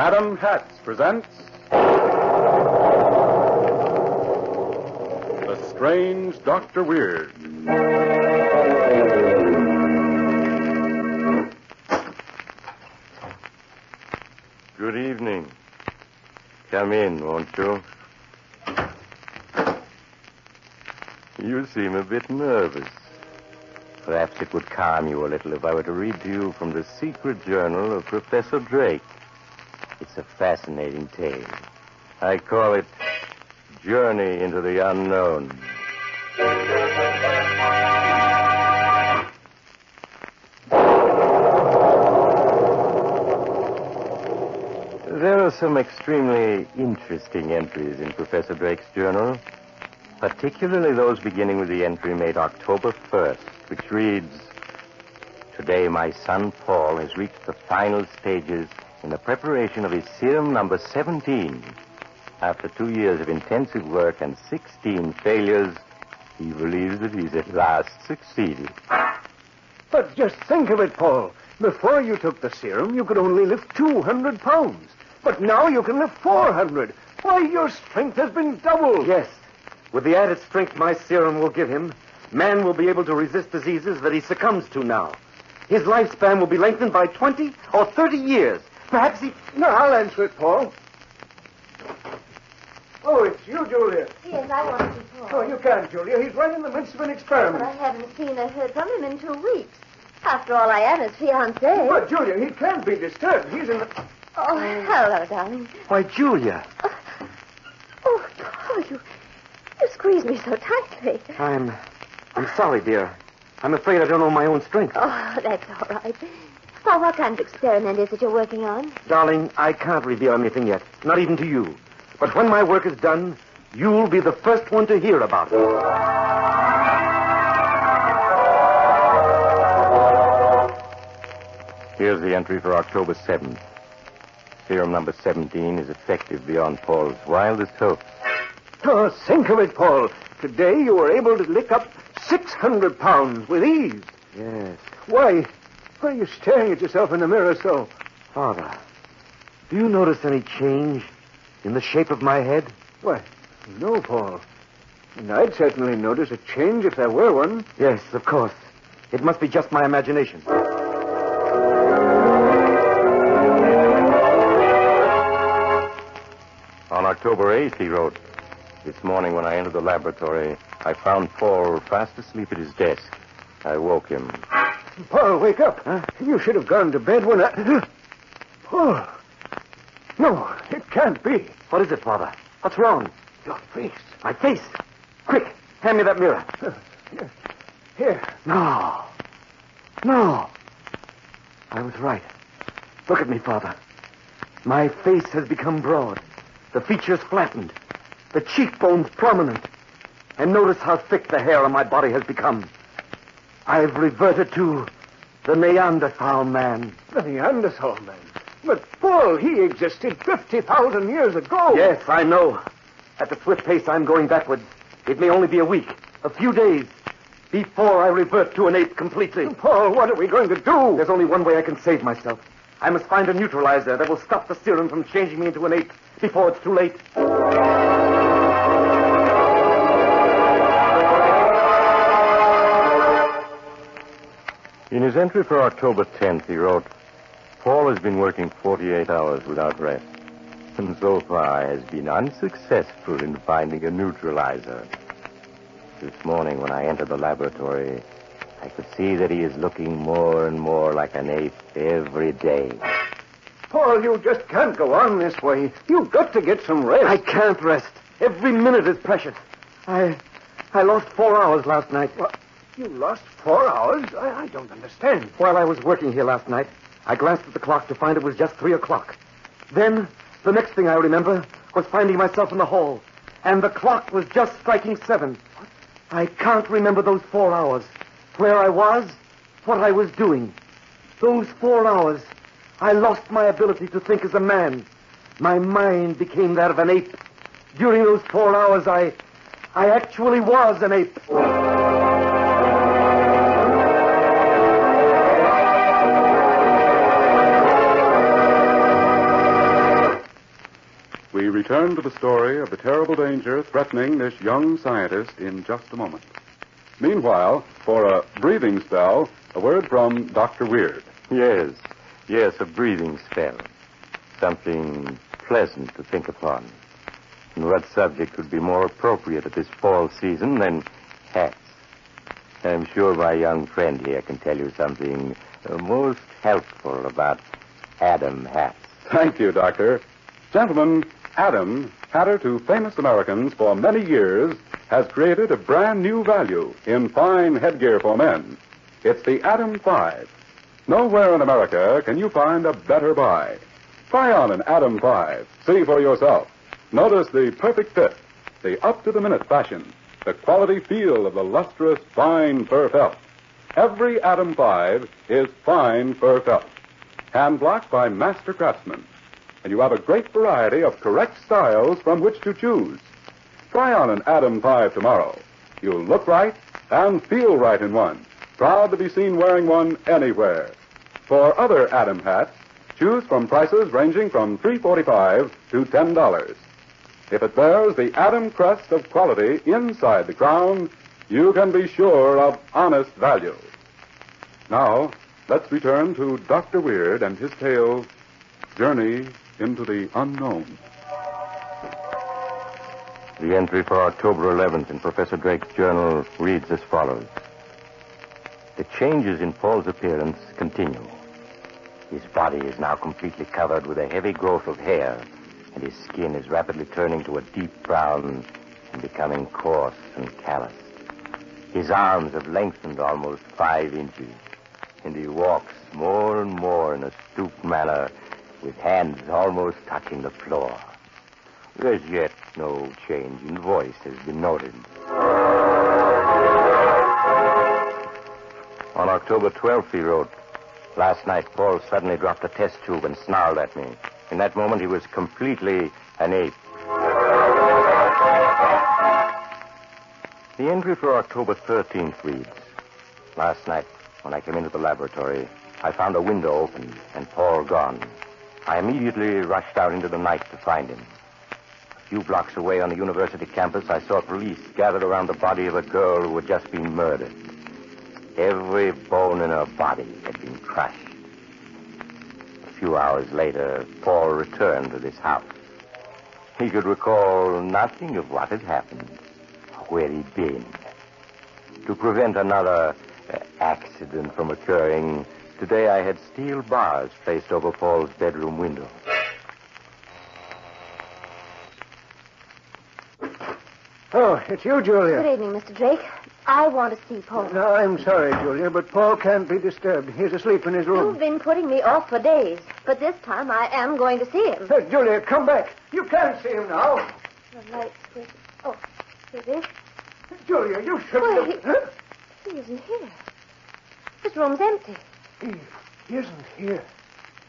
Madam Hats presents The Strange Dr. Weird. Good evening. Come in, won't you? You seem a bit nervous. Perhaps it would calm you a little if I were to read to you from the secret journal of Professor Drake. It's a fascinating tale. I call it Journey into the Unknown. There are some extremely interesting entries in Professor Drake's journal, particularly those beginning with the entry made October 1st, which reads, "Today my son Paul has reached the final stages in the preparation of his serum number 17. After 2 years of intensive work and 16 failures, he believes that he's at last succeeded." But just think of it, Paul. Before you took the serum, you could only lift 200 pounds. But now you can lift 400. Why, your strength has been doubled. Yes. With the added strength my serum will give him, man will be able to resist diseases that he succumbs to now. His lifespan will be lengthened by 20 or 30 years. Perhaps he... No, I'll answer it, Paul. Oh, it's you, Julia. Yes, I want to see Paul. Oh, you can't, Julia. He's right in the midst of an But experiment. I haven't seen or heard from him in 2 weeks. After all, I am his fiancée. But, Julia, he can't be disturbed. He's in the... Oh, hello, darling. Why, Julia, Oh, Paul, you squeezed me so tightly. I'm sorry, dear. I'm afraid I don't know my own strength. Oh, that's all right. Paul, what kind of experiment is it you're working on? Darling, I can't reveal anything yet, not even to you. But when my work is done, you'll be the first one to hear about it. Here's the entry for October 7th. Serum number 17 is effective beyond Paul's wildest hopes. Oh, think of it, Paul. Today you were able to lick up 600 pounds with ease. Yes. Why are you staring at yourself in the mirror so? Father, do you notice any change in the shape of my head? Why, no, Paul. And I'd certainly notice a change if there were one. Yes, of course. It must be just my imagination. On October 8th, he wrote, "This morning when I entered the laboratory, I found Paul fast asleep at his desk. I woke him. Paul, wake up. Huh? You should have gone to bed when I... Paul. No, it can't be. What is it, Father? What's wrong? Your face. My face. Quick, hand me that mirror. Here. No. No. I was right. Look at me, Father. My face has become broad. The features flattened. The cheekbones prominent. And notice how thick the hair on my body has become. I've reverted to the Neanderthal man. The Neanderthal man. But, Paul, he existed 50,000 years ago. Yes, I know. At the swift pace I'm going backwards, it may only be a week, a few days, before I revert to an ape completely. Paul, what are we going to do? There's only one way I can save myself. I must find a neutralizer that will stop the serum from changing me into an ape before it's too late. In his entry for October 10th, he wrote, "Paul has been working 48 hours without rest, and so far has been unsuccessful in finding a neutralizer. This morning when I entered the laboratory, I could see that he is looking more and more like an ape every day." Paul, you just can't go on this way. You've got to get some rest. I can't rest. Every minute is precious. I lost 4 hours last night. What? You lost 4 hours? I don't understand. While I was working here last night, I glanced at the clock to find it was just 3 o'clock. Then, the next thing I remember was finding myself in the hall, and the clock was just striking 7. I can't remember those 4 hours, where I was, what I was doing. Those 4 hours, I lost my ability to think as a man. My mind became that of an ape. During those 4 hours, I actually was an ape. return to the story of the terrible danger threatening this young scientist in just a moment. Meanwhile, for a breathing spell, a word from Dr. Weird. Yes, a breathing spell. Something pleasant to think upon. And what subject would be more appropriate at this fall season than hats? I'm sure my young friend here can tell you something most helpful about Adam hats. Thank you, Doctor. Gentlemen, Adam, hatter to famous Americans for many years, has created a brand new value in fine headgear for men. It's the Adam 5. Nowhere in America can you find a better buy. Try on an Adam 5. See for yourself. Notice the perfect fit, the up-to-the-minute fashion, the quality feel of the lustrous, fine fur felt. Every Adam 5 is fine fur felt, hand-blocked by master craftsmen. And you have a great variety of correct styles from which to choose. Try on an Adam 5 tomorrow. You'll look right and feel right in one. Proud to be seen wearing one anywhere. For other Adam hats, choose from prices ranging from $3.45 to $10. If it bears the Adam crest of quality inside the crown, you can be sure of honest value. Now, let's return to Dr. Weird and his tale, Journey into the Unknown. The entry for October 11th in Professor Drake's journal reads as follows. The changes in Paul's appearance continue. His body is now completely covered with a heavy growth of hair, and his skin is rapidly turning to a deep brown and becoming coarse and calloused. His arms have lengthened almost 5 inches, and he walks more and more in a stooped manner, with hands almost touching the floor. As yet, no change in voice has been noted. On October 12th, he wrote, Last night, Paul suddenly dropped a test tube and snarled at me. In that moment, he was completely an ape. The entry for October 13th reads, Last night, when I came into the laboratory, I found a window open and Paul gone. I immediately rushed out into the night to find him. A few blocks away on the university campus, I saw police gathered around the body of a girl who had just been murdered. Every bone in her body had been crushed. A few hours later, Paul returned to this house. He could recall nothing of what had happened, or where he'd been. To prevent another accident from occurring, today I had steel bars placed over Paul's bedroom window. Oh, it's you, Julia. Good evening, Mr. Drake. I want to see Paul. No, I'm sorry, Julia, but Paul can't be disturbed. He's asleep in his room. You've been putting me off for days, but this time I am going to see him. Hey, Julia, come back. You can't see him now. The light switch. Oh, here it is. Julia, you shouldn't Wait. have... Huh? He isn't here. His room's empty. He isn't here.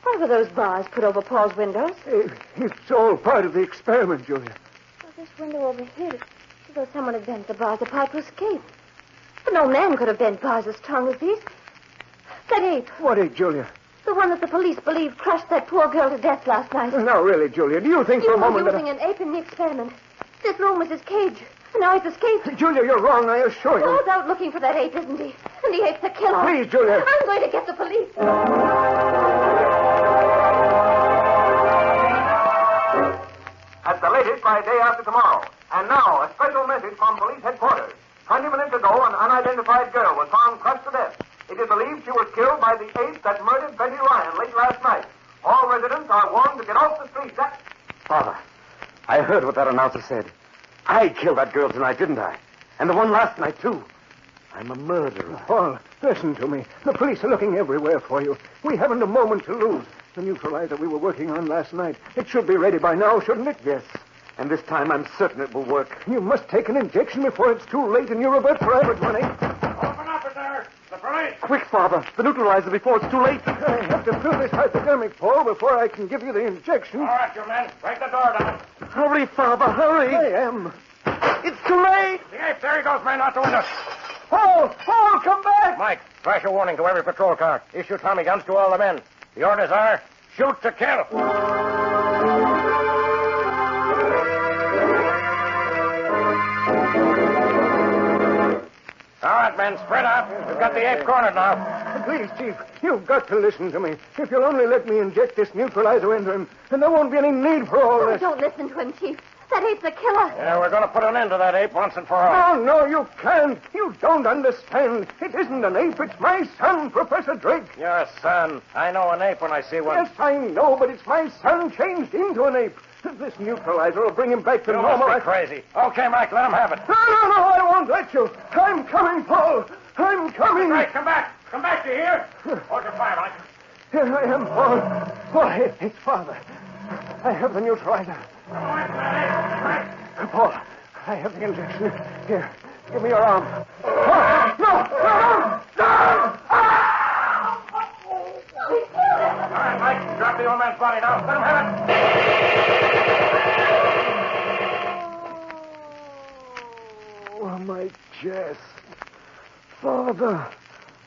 Why were those bars put over Paul's windows? It's all part of the experiment, Julia. Well, this window over here, it's as though someone had bent the bars apart to escape. But no man could have bent bars as strong as these. That ape, What ape, Julia? the one that the police believe crushed that poor girl to death last night. Now, really, Julia, do you think for You a were moment using an ape in the experiment. This room was his cage, and now he's escaped. Julia, you're wrong, I assure you. Paul's out looking for that ape, isn't he? And the ape's the killer. Please, Julia. I'm going to get the police. At the latest by day after tomorrow. And now, a special message from police headquarters. 20 minutes ago, an unidentified girl was found crushed to death. It is believed she was killed by the ape that murdered Betty Ryan late last night. All residents are warned to get off the street. Father, I heard what that announcer said. I killed that girl tonight, didn't I? And the one last night, too. I'm a murderer. Paul, listen to me. The police are looking everywhere for you. We haven't a moment to lose. The neutralizer we were working on last night. It should be ready by now, shouldn't it? Yes, and this time I'm certain it will work. You must take an injection before it's too late and you revert for average money. Open up, sir. The police. Quick, Father. The neutralizer before it's too late. I have to fill this hypodermic, Paul, before I can give you the injection. All right, you men. Break the door down. Hurry, Father, hurry. I am. It's too late. The ape, there he goes, man, out the window. Paul, come back. Mike, flash a warning to every patrol car. Issue Tommy guns to all the men. The orders are, shoot to kill. men. Spread out. We've got the ape cornered now. Please, Chief, you've got to listen to me. If you'll only let me inject this neutralizer into him, then there won't be any need for all this. Don't listen to him, Chief. That ape's a killer. Yeah, we're going to put an end to that ape once and for all. No, you can't. You don't understand. It isn't an ape. It's my son, Professor Drake. Your son. I know an ape when I see one. Yes, I know, but it's my son changed into an ape. This neutralizer will bring him back to You normal. must be crazy. Okay, Mike, let him have it. No, I won't let you. I'm coming, Paul. I'm coming. Right, come back. Come back, do you hear? Hold your fire, Mike. Here I am, Paul. Why, it's Father. I have the neutralizer. Paul, I have the injection. Here, give me your arm. Oh, no! All right, Mike, drop the old man's body now. Let him have it. Oh, my chest. Father,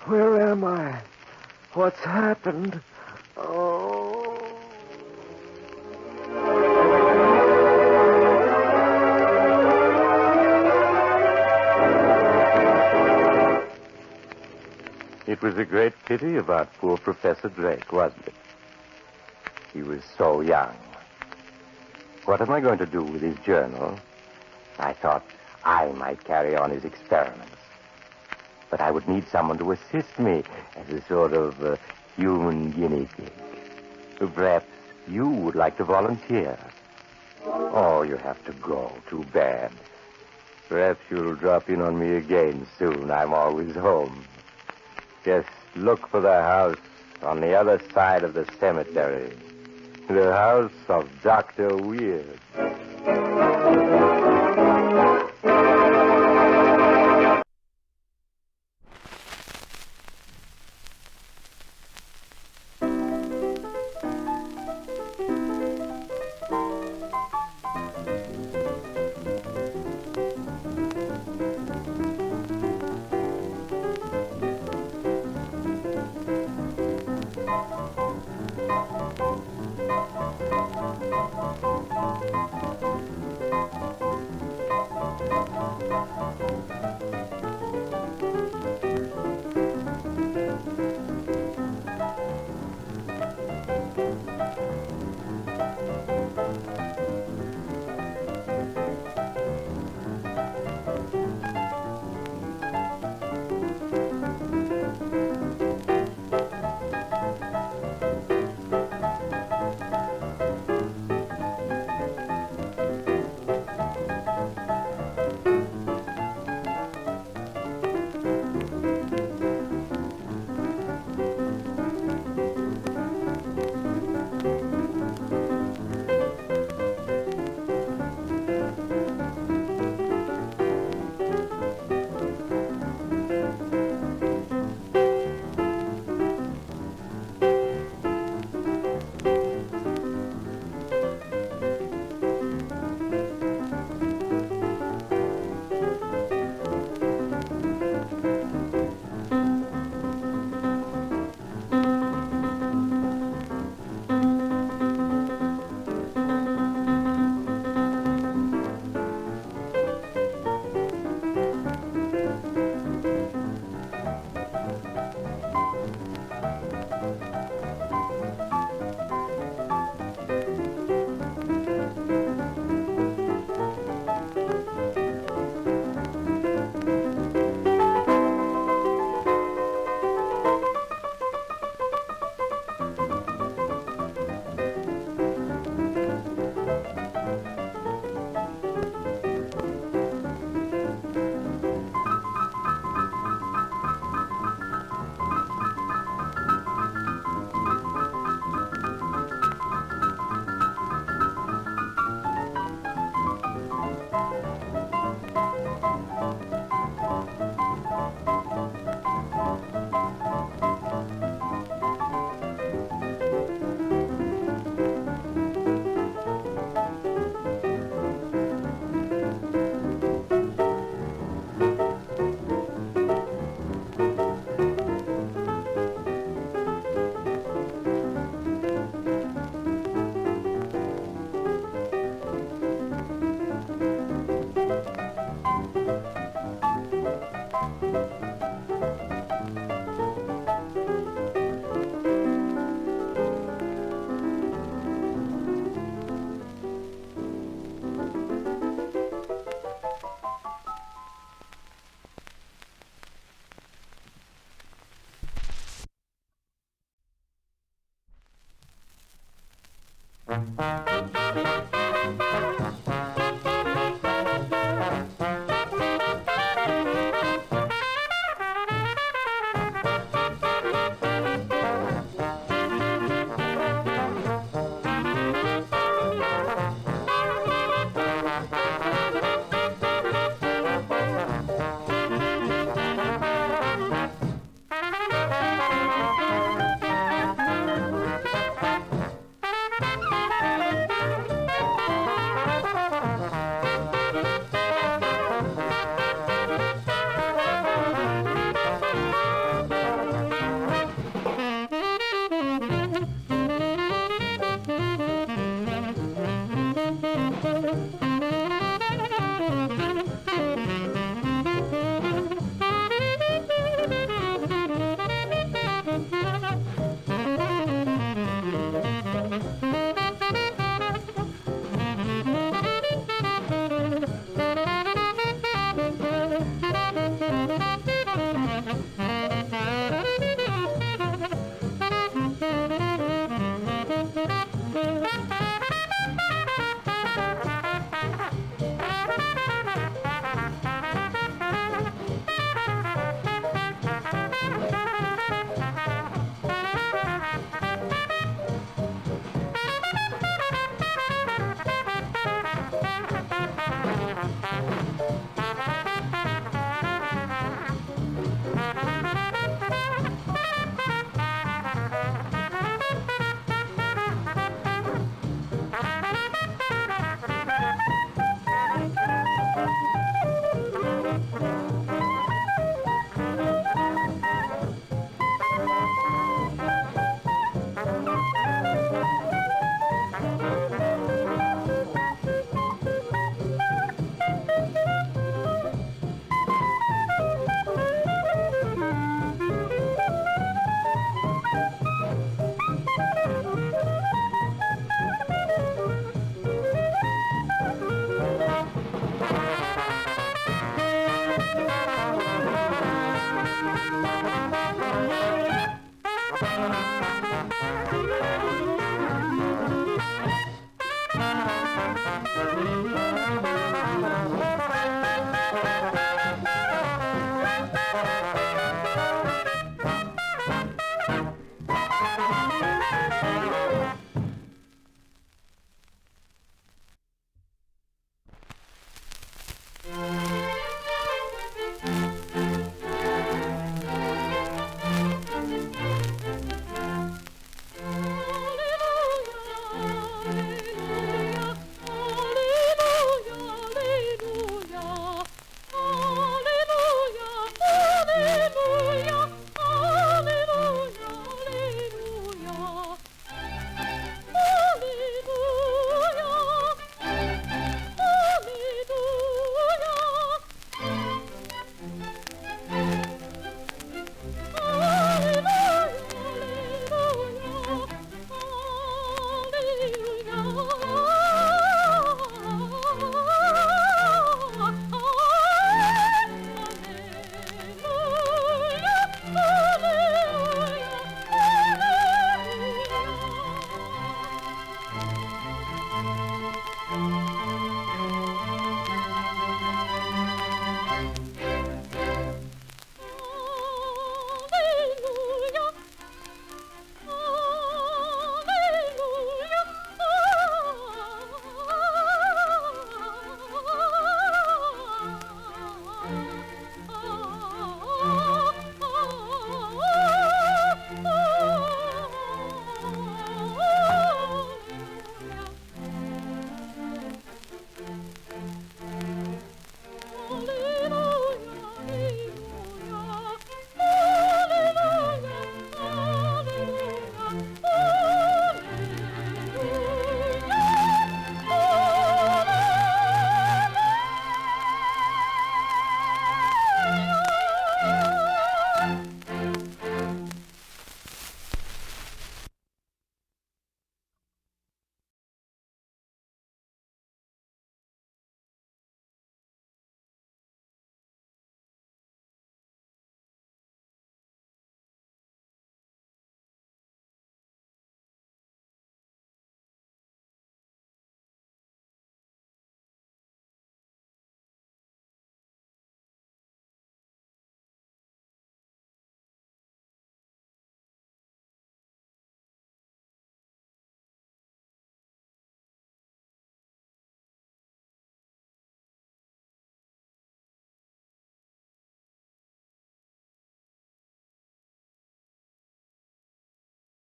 where am I? What's happened? Oh. It was a great pity about poor Professor Drake, wasn't it? He was so young. What am I going to do with his journal? I thought I might carry on his experiments. But I would need someone to assist me as a sort of human guinea pig. Perhaps you would like to volunteer. Oh, you have to go. Too bad. Perhaps you'll drop in on me again soon. I'm always home. Just look for the house on the other side of the cemetery. The house of Dr. Weird.